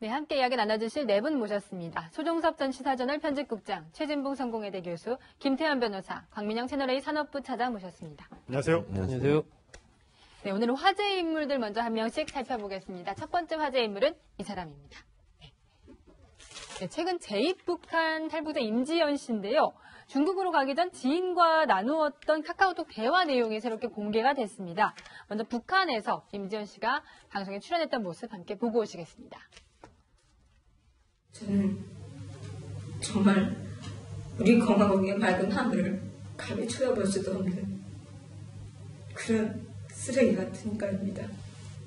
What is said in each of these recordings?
네, 함께 이야기 나눠주실 네 분 모셨습니다. 소종섭 전 시사저널 편집국장, 최진봉 성공회대 교수, 김태환 변호사, 광민영 채널A 산업부 차장 모셨습니다. 안녕하세요. 안녕하세요. 네, 오늘은 화제 인물들 먼저 한 명씩 살펴보겠습니다. 첫 번째 화제 인물은 이 사람입니다. 네, 최근 제2북한 탈북자 임지연 씨인데요. 중국으로 가기 전 지인과 나누었던 카카오톡 대화 내용이 새롭게 공개가 됐습니다. 먼저 북한에서 임지연 씨가 방송에 출연했던 모습 함께 보고 오시겠습니다. 저는 정말 우리 건강하게 맑은 하늘을 감히 쳐다볼 수도 없는 그런 쓰레기 같은 인간입니다.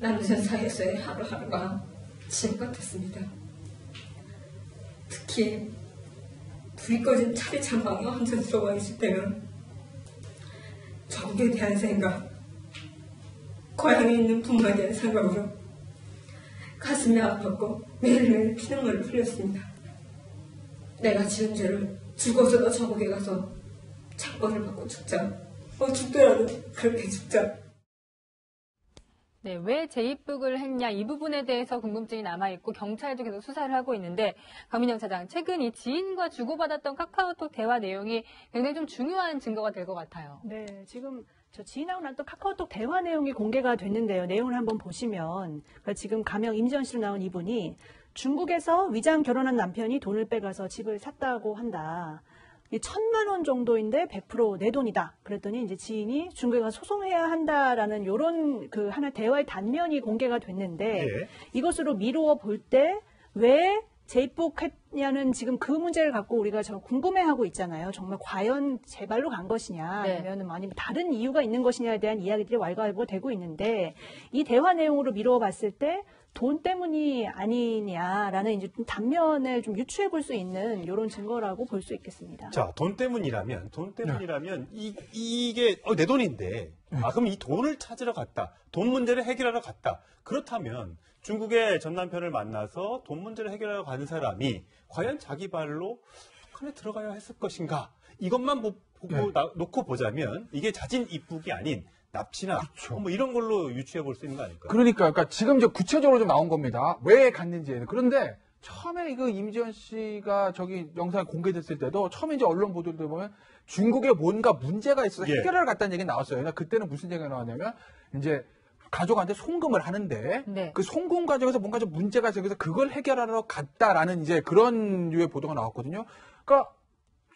남녀 사이에서의 하루하루가 지옥 같았습니다. 특히 불이 꺼진 차례 창방에 혼자 들어가 있을 때는 적에 대한 생각, 고향에 있는 부모에 대한 생각으로 가슴이 아팠고 매일매일 피눈물을 흘렸습니다. 내가 지은 죄를 죽어서도 저국에 가서 창벌을 받고 죽자. 죽더라도 그렇게 죽자. 네, 왜 제2북을 했냐 이 부분에 대해서 궁금증이 남아있고 경찰도 계속 수사를 하고 있는데 강민영 차장, 최근 이 지인과 주고받았던 카카오톡 대화 내용이 굉장히 좀 중요한 증거가 될 것 같아요. 네, 지금 저 지인하고 나눴던 카카오톡 대화 내용이 공개가 됐는데요. 내용을 한번 보시면 지금 가명 임지연 씨로 나온 이분이 중국에서 위장 결혼한 남편이 돈을 빼가서 집을 샀다고 한다. 1,000만 원 정도인데 100% 내 돈이다. 그랬더니 이제 지인이 중국에 가서 소송해야 한다라는 요런 그 하나 대화의 단면이 공개가 됐는데 이것으로 미루어 볼 때 왜 제2북했냐는 지금 그 문제를 갖고 우리가 저 궁금해하고 있잖아요. 정말 과연 제발로 간 것이냐 아니면 아니면 다른 이유가 있는 것이냐에 대한 이야기들이 왈가왈부되고 있는데 이 대화 내용으로 미루어 봤을 때 돈 때문이 아니냐라는 이제 좀 단면을 좀 유추해 볼 수 있는 이런 증거라고 볼 수 있겠습니다. 자, 돈 때문이라면 이게 내 돈인데 그럼 이 돈을 찾으러 갔다. 돈 문제를 해결하러 갔다. 그렇다면 중국의 전 남편을 만나서 돈 문제를 해결하러 가는 사람이 과연 자기 발로 북한에 들어가야 했을 것인가? 이것만 놓고 보자면 이게 자진 입국이 아닌 납치나 그렇죠. 뭐 이런 걸로 유추해 볼 수 있는 거 아닐까요? 그러니까 지금 이제 구체적으로 좀 나온 겁니다. 왜 갔는지. 그런데 처음에 이거 임지연 씨가 저기 영상이 공개됐을 때도 처음에 이제 언론 보도를 보면 중국에 뭔가 문제가 있어서 해결하러 갔다는 얘기 나왔어요. 그때는 무슨 얘기가 나왔냐면 이제 가족한테 송금을 하는데 그 송금 과정에서 뭔가 좀 문제가 생겨서 그걸 해결하러 갔다라는 이제 그런 류의 보도가 나왔거든요. 그러니까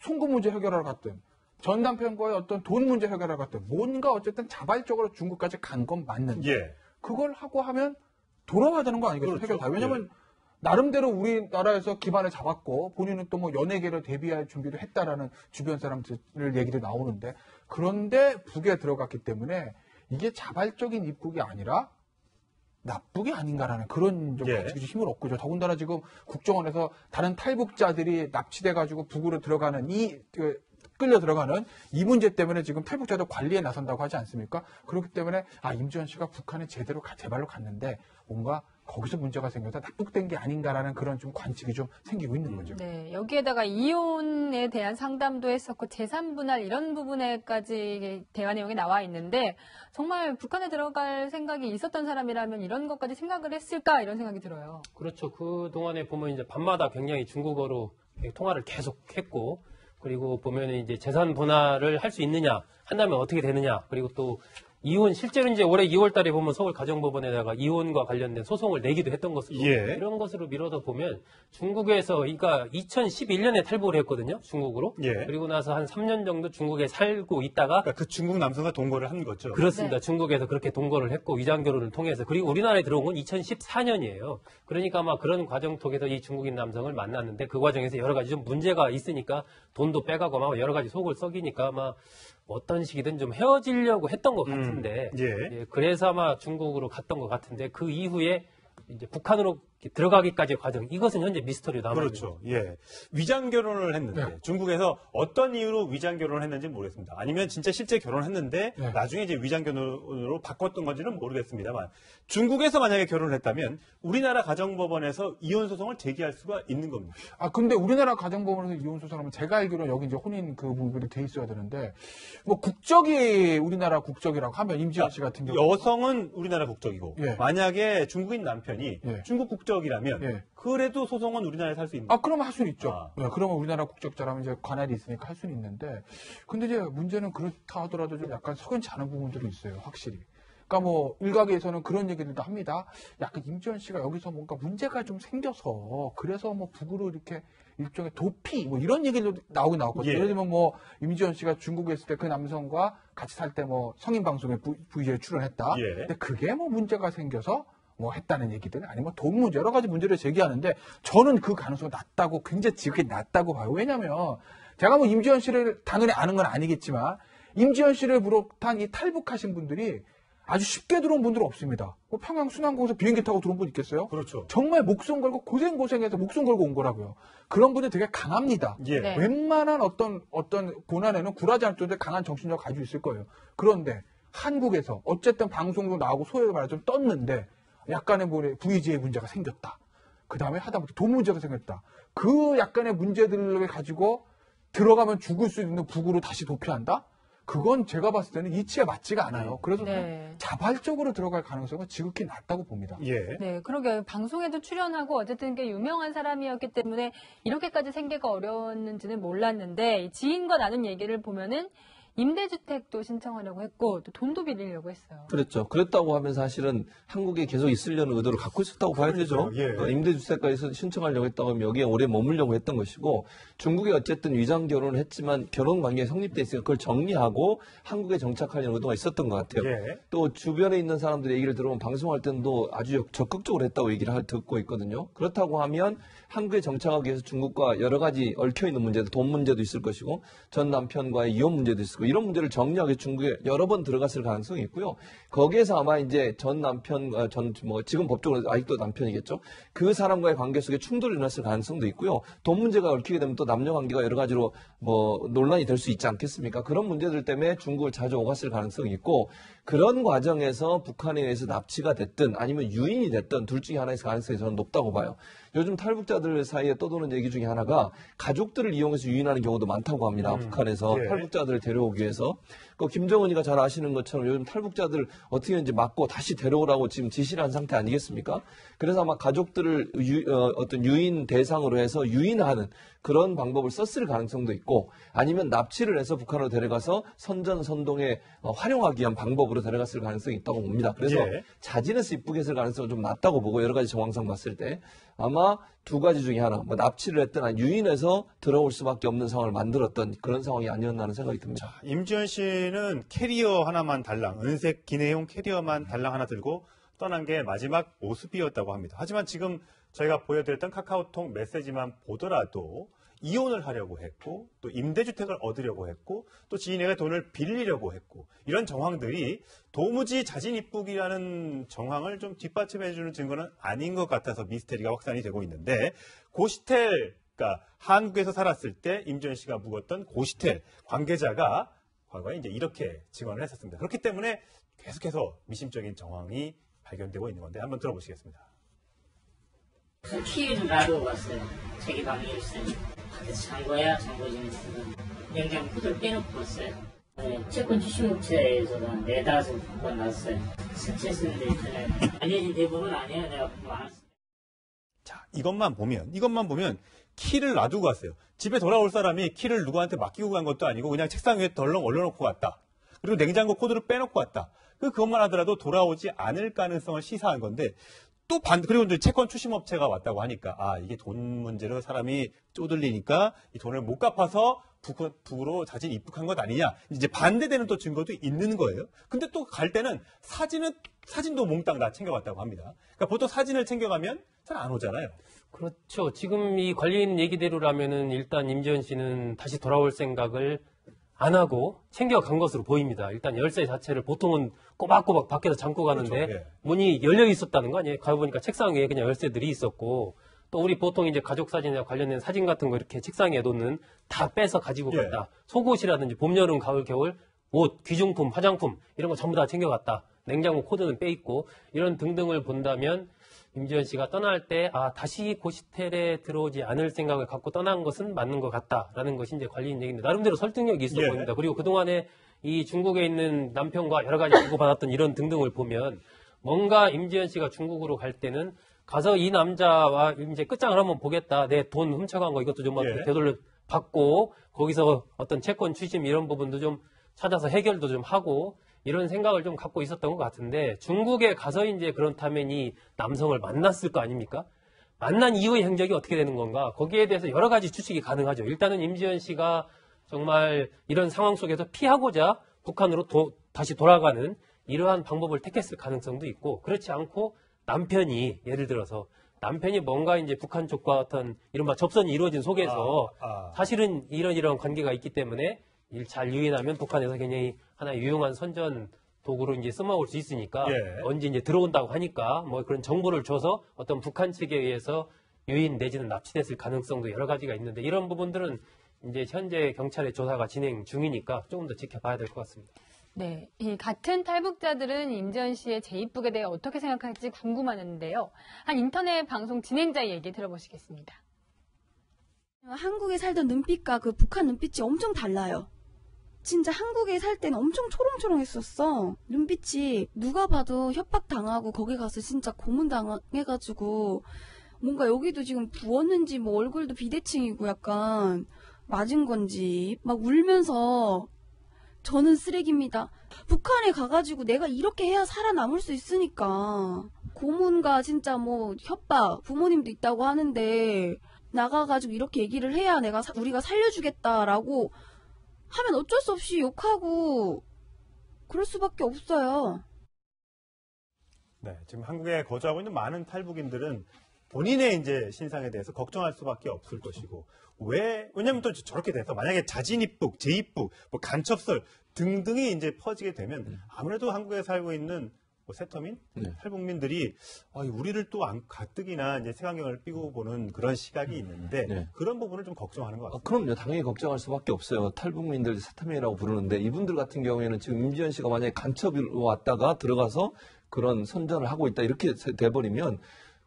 송금 문제 해결하러 갔든 전 남편과의 어떤 돈 문제 해결하러 갔든 뭔가 어쨌든 자발적으로 중국까지 간 건 맞는데 그걸 하고 하면 돌아와야 되는 거 아니겠어요? 그렇죠. 해결 다. 왜냐면 나름대로 우리나라에서 기반을 잡았고 본인은 또 뭐 연예계를 데뷔할 준비도 했다라는 주변 사람들 얘기도 나오는데 그런데 북에 들어갔기 때문에 이게 자발적인 입국이 아니라 납북이 아닌가라는 그런 좀 힘을 얻고 있죠. 더군다나 지금 국정원에서 다른 탈북자들이 납치돼가지고 북으로 들어가는 끌려 들어가는 이 문제 때문에 지금 탈북자들 관리에 나선다고 하지 않습니까? 그렇기 때문에 임지연 씨가 북한에 제대로 제발로 갔는데 뭔가 거기서 문제가 생겨서 납북된 게 아닌가라는 그런 좀 관측이 좀 생기고 있는 거죠. 네, 여기에다가 이혼에 대한 상담도 했었고 재산 분할 이런 부분에까지 대화 내용이 나와 있는데 정말 북한에 들어갈 생각이 있었던 사람이라면 이런 것까지 생각을 했을까 이런 생각이 들어요. 그렇죠. 그 동안에 보면 이제 밤마다 굉장히 중국어로 통화를 계속했고. 그리고 보면은 이제 재산 분할을 할 수 있느냐, 한다면 어떻게 되느냐, 그리고 또 이혼, 실제로 이제 올해 2월 달에 보면 서울 가정법원에다가 이혼과 관련된 소송을 내기도 했던 것으로 이런 것으로 미뤄서 보면 중국에서, 그러니까 2011년에 탈북을 했거든요, 중국으로. 그리고 나서 한 3년 정도 중국에 살고 있다가. 그러니까 그 중국 남성과 동거를 한 거죠. 그렇습니다. 중국에서 그렇게 동거를 했고, 위장 결혼을 통해서. 그리고 우리나라에 들어온 건 2014년이에요. 그러니까 아마 그런 과정 통해서 이 중국인 남성을 만났는데 그 과정에서 여러 가지 좀 문제가 있으니까 돈도 빼가고 막 여러 가지 속을 썩이니까 아마 어떤 식이든 좀 헤어지려고 했던 것 같은데, 그래서 아마 중국으로 갔던 것 같은데, 그 이후에 이제 북한으로 들어가기까지의 과정, 이것은 현재 미스터리로 남아있는 그렇죠. 위장 결혼을 했는데 중국에서 어떤 이유로 위장 결혼을 했는지 모르겠습니다. 아니면 진짜 실제 결혼을 했는데 나중에 이제 위장 결혼으로 바꿨던 건지는 모르겠습니다만 중국에서 만약에 결혼을 했다면 우리나라 가정법원에서 이혼 소송을 제기할 수가 있는 겁니다. 근데 우리나라 가정법원에서 이혼 소송하면 제가 알기로는 여기 이제 혼인 그 부분이 돼 있어야 되는데 뭐 국적이 우리나라 국적이라고 하면 임지연 씨 같은 경우 여성은 우리나라 국적이고 만약에 중국인 남편이 중국 국적 국적이라면 예. 그래도 소송은 우리나라에서 할 수 있는. 그러면 할 수는 있죠. 아. 예, 그러면 우리나라 국적자라면 이제 관할이 있으니까 할 수는 있는데, 근데 이제 문제는 그렇다 하더라도 좀 약간 석연치 않은 부분들이 있어요, 확실히. 그러니까 뭐 일각에서는 그런 얘기들도 합니다. 약간 임지연 씨가 여기서 뭔가 문제가 좀 생겨서 그래서 뭐 북으로 이렇게 일종의 도피 뭐 이런 얘기도 나왔거든요. 예. 예를 들면 뭐 임지연 씨가 중국에 있을 때 그 남성과 같이 살 때 뭐 성인 방송에 VJ에 출연했다. 예. 근데 그게 뭐 문제가 생겨서 뭐 했다는 얘기들 아니면 돈 문제 여러 가지 문제를 제기하는데 저는 그 가능성이 낮다고 굉장히 지극히 낮다고 봐요. 왜냐하면 제가 뭐 임지연 씨를 당연히 아는 건 아니겠지만 임지연 씨를 비롯한 이 탈북하신 분들이 아주 쉽게 들어온 분들은 없습니다. 뭐 평양 순환공에서 비행기 타고 들어온 분 있겠어요? 그렇죠. 정말 목숨 걸고 고생해서 목숨 걸고 온 거라고요. 그런 분들 되게 강합니다. 예. 네. 웬만한 어떤 고난에는 굴하지 않을 정도의 강한 정신력을 가지고 있을 거예요. 그런데 한국에서 어쨌든 방송도 나오고 소위 말해 좀 떴는데 약간의 뭐 VJ의 문제가 생겼다. 그 다음에 하다못해 돈 문제가 생겼다. 그 약간의 문제들을 가지고 들어가면 죽을 수 있는 북으로 다시 도피한다? 그건 제가 봤을 때는 이치에 맞지가 않아요. 그래서 네. 자발적으로 들어갈 가능성은 지극히 낮다고 봅니다. 예. 네, 그러게요. 방송에도 출연하고 어쨌든 꽤 유명한 사람이었기 때문에 이렇게까지 생계가 어려웠는지는 몰랐는데 지인과 나눈 얘기를 보면은 임대주택도 신청하려고 했고 또 돈도 빌리려고 했어요. 그랬죠. 그랬다고 하면 사실은 한국에 계속 있으려는 의도를 갖고 있었다고 봐야 되죠. 예. 임대주택까지 신청하려고 했다고 하면 여기에 오래 머물려고 했던 것이고 중국에 어쨌든 위장 결혼을 했지만 결혼 관계가 성립돼 있으니까 그걸 정리하고 한국에 정착하려는 의도가 있었던 것 같아요. 예. 또 주변에 있는 사람들 얘기를 들어보면 방송할 때도 아주 적극적으로 했다고 얘기를 듣고 있거든요. 그렇다고 하면 한국에 정착하기 위해서 중국과 여러 가지 얽혀있는 문제들, 돈 문제도 있을 것이고 전 남편과의 이혼 문제도 있을 거고 이런 문제를 정리하기 위해 중국에 여러 번 들어갔을 가능성이 있고요. 거기에서 아마 이제 전 남편, 지금 법적으로 아직도 남편이겠죠. 그 사람과의 관계 속에 충돌이 일어났을 가능성도 있고요. 돈 문제가 얽히게 되면 또 남녀 관계가 여러 가지로 논란이 될 수 있지 않겠습니까? 그런 문제들 때문에 중국을 자주 오갔을 가능성이 있고 그런 과정에서 북한에 의해서 납치가 됐든 아니면 유인이 됐든 둘 중에 하나의 가능성이 저는 높다고 봐요. 요즘 탈북자들 사이에 떠도는 얘기 중에 하나가 가족들을 이용해서 유인하는 경우도 많다고 합니다. 북한에서 예. 탈북자들을 데려오기 위해서. 그 김정은이가 잘 아시는 것처럼 요즘 탈북자들 어떻게든지 막고 다시 데려오라고 지금 지시를 한 상태 아니겠습니까? 그래서 아마 가족들을 어떤 유인 대상으로 해서 유인하는 그런 방법을 썼을 가능성도 있고 아니면 납치를 해서 북한으로 데려가서 선전선동에 활용하기 위한 방법으로 데려갔을 가능성이 있다고 봅니다. 그래서 예. 자진해서 이쁘게 했을 가능성은 좀 낮다고 보고 여러 가지 정황상 봤을 때 아마 두 가지 중에 하나 납치를 했든 아니 유인해서 들어올 수밖에 없는 상황을 만들었던 그런 상황이 아니었나 하는 생각이 듭니다. 임지연 씨는 캐리어 하나만 달랑, 은색 기내용 캐리어만 달랑 하나 들고 떠난 게 마지막 모습이었다고 합니다. 하지만 지금 저희가 보여드렸던 카카오톡 메시지만 보더라도 이혼을 하려고 했고 또 임대주택을 얻으려고 했고 또 지인에게 돈을 빌리려고 했고 이런 정황들이 도무지 자진 입국이라는 정황을 좀 뒷받침해주는 증거는 아닌 것 같아서 미스테리가 확산이 되고 있는데 고시텔, 그러니까 한국에서 살았을 때 임지연 씨가 묵었던 고시텔 관계자가 과거에 이제 이렇게 증언을 했었습니다. 그렇기 때문에 계속해서 미심적인 정황이 발견되고 있는 건데 한번 들어보시겠습니다. 키를 놔두고 갔어요. 자기 방에 있어요. 그래서 잠궈야 잠궈지는 냉장고 코드를 빼놓고 왔어요. 네, 채권 주식업체에서 한 4-5번 났어요. 스트레스인데 알려진 대부분 아니에요. 내가 많았어요. 자, 이것만 보면 키를 놔두고 갔어요. 집에 돌아올 사람이 키를 누구한테 맡기고 간 것도 아니고 그냥 책상 위에 덜렁 올려놓고 갔다. 그리고 냉장고 코드를 빼놓고 왔다. 그것만 하더라도 돌아오지 않을 가능성을 시사한 건데 그리고 이제 채권 추심업체가 왔다고 하니까 이게 돈 문제로 사람이 쪼들리니까 이 돈을 못 갚아서 북으로 자진 입국한 것 아니냐. 이제 반대되는 또 증거도 있는 거예요. 근데 또 갈 때는 사진도 몽땅 다 챙겨갔다고 합니다. 그러니까 보통 사진을 챙겨가면 잘 안 오잖아요. 그렇죠. 지금 이 관리인 얘기대로라면은 일단 임지연 씨는 다시 돌아올 생각을 안 하고 챙겨간 것으로 보입니다. 일단 열쇠 자체를 보통은 꼬박꼬박 밖에서 잠고 가는데 그렇죠. 예. 문이 열려 있었다는 거 아니에요? 가보니까 책상 위에 그냥 열쇠들이 있었고 또 우리 보통 이제 가족 사진이나 관련된 사진 같은 거 이렇게 책상 위에 놓는 다 빼서 가지고 예. 갔다. 속옷이라든지 봄, 여름, 가을, 겨울 옷, 귀중품, 화장품 이런 거 전부 다 챙겨갔다. 냉장고 코드는 빼 있고 이런 등등을 본다면 임지연 씨가 떠날 때 다시 고시텔에 들어오지 않을 생각을 갖고 떠난 것은 맞는 것 같다라는 것이 이제 관리인 얘기인데 나름대로 설득력이 있어 예. 보입니다. 그리고 그동안에 이 중국에 있는 남편과 여러 가지 주고받았던 이런 등등을 보면 뭔가 임지연 씨가 중국으로 갈 때는 가서 이 남자와 이제 끝장을 한번 보겠다. 내 돈 훔쳐간 거 이것도 좀 예. 되돌려 받고 거기서 어떤 채권 추심 이런 부분도 좀 찾아서 해결도 좀 하고 이런 생각을 좀 갖고 있었던 것 같은데 중국에 가서 이제 그렇다면 이 남성을 만났을 거 아닙니까? 만난 이후의 행적이 어떻게 되는 건가? 거기에 대해서 여러 가지 추측이 가능하죠. 일단은 임지연 씨가 정말 이런 상황 속에서 피하고자 북한으로 다시 돌아가는 이러한 방법을 택했을 가능성도 있고 그렇지 않고 남편이 예를 들어서 남편이 뭔가 이제 북한 쪽과 어떤 이른바 접선이 이루어진 속에서 사실은 이런 관계가 있기 때문에 잘 유인하면 북한에서 굉장히 하나의 유용한 선전 도구로 이제 써먹을 수 있으니까 예. 언제 이제 들어온다고 하니까 뭐 그런 정보를 줘서 어떤 북한 측에 의해서 유인 내지는 납치됐을 가능성도 여러 가지가 있는데 이런 부분들은 이제 현재 경찰의 조사가 진행 중이니까 조금 더 지켜봐야 될 것 같습니다. 네, 이 같은 탈북자들은 임지연 씨의 재입국에 대해 어떻게 생각할지 궁금하는데요. 한 인터넷 방송 진행자의 얘기 들어보시겠습니다. 한국에 살던 눈빛과 그 북한 눈빛이 엄청 달라요. 진짜 한국에 살 때는 엄청 초롱초롱했었어. 눈빛이 누가 봐도 협박당하고 거기 가서 진짜 고문당해가지고 뭔가 여기도 지금 부었는지 뭐 얼굴도 비대칭이고 약간 맞은 건지 막 울면서 저는 쓰레기입니다. 북한에 가가지고 내가 이렇게 해야 살아남을 수 있으니까 고문과 진짜 뭐 협박 부모님도 있다고 하는데 나가가지고 이렇게 얘기를 해야 우리가 살려주겠다라고 하면 어쩔 수 없이 욕하고 그럴 수밖에 없어요. 네, 지금 한국에 거주하고 있는 많은 탈북인들은 본인의 이제 신상에 대해서 걱정할 수밖에 없을 것이고 왜냐면 또 저렇게 돼서 만약에 자진입국, 재입국, 뭐 간첩설 등등이 이제 퍼지게 되면 아무래도 한국에 살고 있는 뭐 세터민, 탈북민들이 우리를 또 가뜩이나 이제 색안경을 끼고 보는 그런 시각이 있는데 그런 부분을 좀 걱정하는 것 같습니다. 그럼요. 당연히 걱정할 수밖에 없어요. 탈북민들 세터민이라고 부르는데 이분들 같은 경우에는 지금 임지연 씨가 만약에 간첩으로 왔다가 들어가서 그런 선전을 하고 있다 이렇게 돼버리면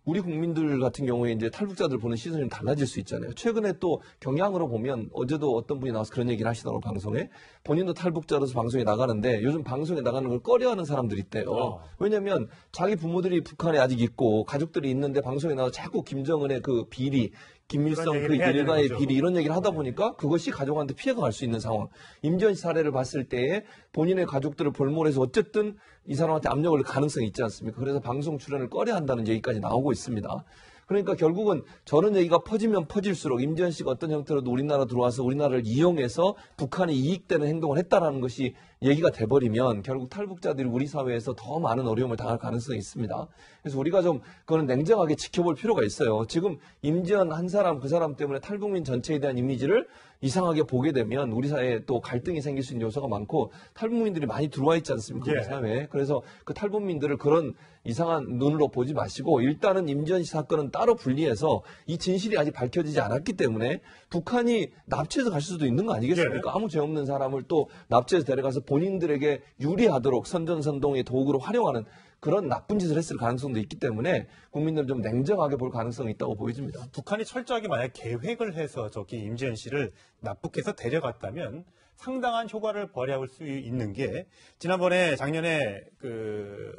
우리 국민들 같은 경우에 이제 탈북자들 보는 시선이 좀 달라질 수 있잖아요. 최근에 또 경향으로 보면 어제도 어떤 분이 나와서 그런 얘기를 하시더라고요, 방송에. 본인도 탈북자로서 방송에 나가는데 요즘 방송에 나가는 걸 꺼려하는 사람들이 있대요. 왜냐면 자기 부모들이 북한에 아직 있고 가족들이 있는데 방송에 나와서 자꾸 김정은의 그 비리, 김일성 그 일가의 비리 이런 얘기를 하다 보니까 그것이 가족한테 피해가 갈 수 있는 상황. 임지연 씨 사례를 봤을 때에 본인의 가족들을 볼모해서 어쨌든 이 사람한테 압력을 가능성이 있지 않습니까? 그래서 방송 출연을 꺼려한다는 얘기까지 나오고 있습니다. 그러니까 결국은 저런 얘기가 퍼지면 퍼질수록 임지연 씨가 어떤 형태로도 우리나라 들어와서 우리나라를 이용해서 북한이 이익되는 행동을 했다라는 것이 얘기가 돼버리면 결국 탈북자들이 우리 사회에서 더 많은 어려움을 당할 가능성이 있습니다. 그래서 우리가 좀 그거는 냉정하게 지켜볼 필요가 있어요. 지금 임지연 한 사람 그 사람 때문에 탈북민 전체에 대한 이미지를 이상하게 보게 되면 우리 사회에 또 갈등이 생길 수 있는 요소가 많고 탈북민들이 많이 들어와 있지 않습니까? 우리 사회에. 그래서 그 탈북민들을 그런 이상한 눈으로 보지 마시고 일단은 임지연 씨 사건은 따로 분리해서 이 진실이 아직 밝혀지지 않았기 때문에 북한이 납치해서 갈 수도 있는 거 아니겠습니까? 아무 죄 없는 사람을 또 납치해서 데려가서 본인들에게 유리하도록 선전선동의 도구로 활용하는 그런 나쁜 짓을 했을 가능성도 있기 때문에 국민들은 좀 냉정하게 볼 가능성이 있다고 보여집니다. 북한이 철저하게 만약 계획을 해서 저기 임지연 씨를 납북해서 데려갔다면 상당한 효과를 발휘할 수 있는 게 지난번에 작년에 그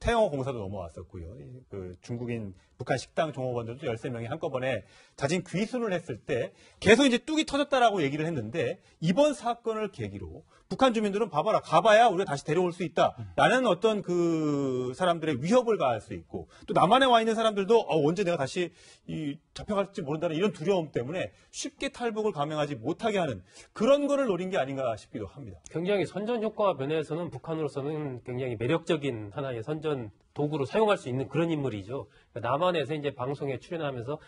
태영호 공사도 넘어왔었고요. 그 중국인 북한 식당 종업원들도 13명이 한꺼번에 자진 귀순을 했을 때 계속 이제 뚝이 터졌다라고 얘기를 했는데 이번 사건을 계기로 북한 주민들은 봐봐라 가봐야 우리가 다시 데려올 수 있다라는 어떤 그 사람들의 위협을 가할 수 있고 또 남한에 와 있는 사람들도 언제 내가 다시 잡혀갈지 모른다는 이런 두려움 때문에 쉽게 탈북을 감행하지 못하게 하는 그런 거를 노린 게 아닌가 싶기도 합니다. 굉장히 선전 효과 면에서는 북한으로서는 굉장히 매력적인 하나의 선전 도구로 사용할 수 있는 그런 인물이죠. 남한에서 이제 방송에 출연하면서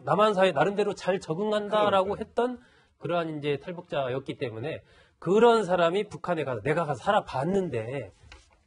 남한 사회 나름대로 잘 적응한다라고 했던 그러한 이제 탈북자였기 때문에 그런 사람이 북한에 가서 내가 가서 살아봤는데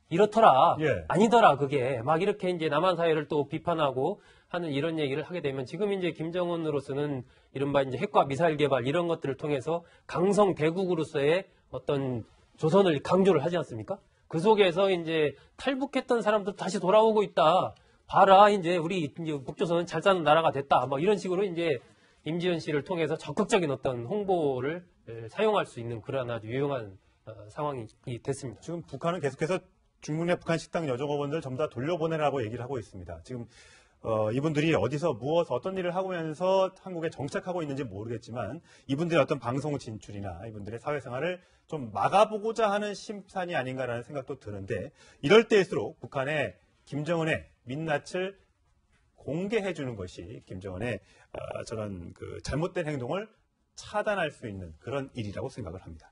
이렇더라. 아니더라 그게. 막 이렇게 이제 남한 사회를 또 비판하고 하는 이런 얘기를 하게 되면 지금 이제 김정은으로서는 이른바 이제 핵과 미사일 개발 이런 것들을 통해서 강성 대국으로서의 어떤 조선을 강조를 하지 않습니까? 그 속에서 이제 탈북했던 사람들 다시 돌아오고 있다. 봐라, 이제 우리 이제 북조선은 잘 사는 나라가 됐다. 뭐 이런 식으로 이제 임지연 씨를 통해서 적극적인 어떤 홍보를 사용할 수 있는 그런 아주 유용한 상황이 됐습니다. 지금 북한은 계속해서 중국 내 북한 식당 여종업원들 전부 다 돌려보내라고 얘기를 하고 있습니다. 지금 이분들이 어디서 무엇 어떤 일을 하면서 한국에 정착하고 있는지 모르겠지만 이분들의 어떤 방송 진출이나 이분들의 사회생활을 좀 막아보고자 하는 심산이 아닌가라는 생각도 드는데 이럴 때일수록 북한의 김정은의 민낯을 공개해 주는 것이 김정은의 저런 그 잘못된 행동을 차단할 수 있는 그런 일이라고 생각을 합니다.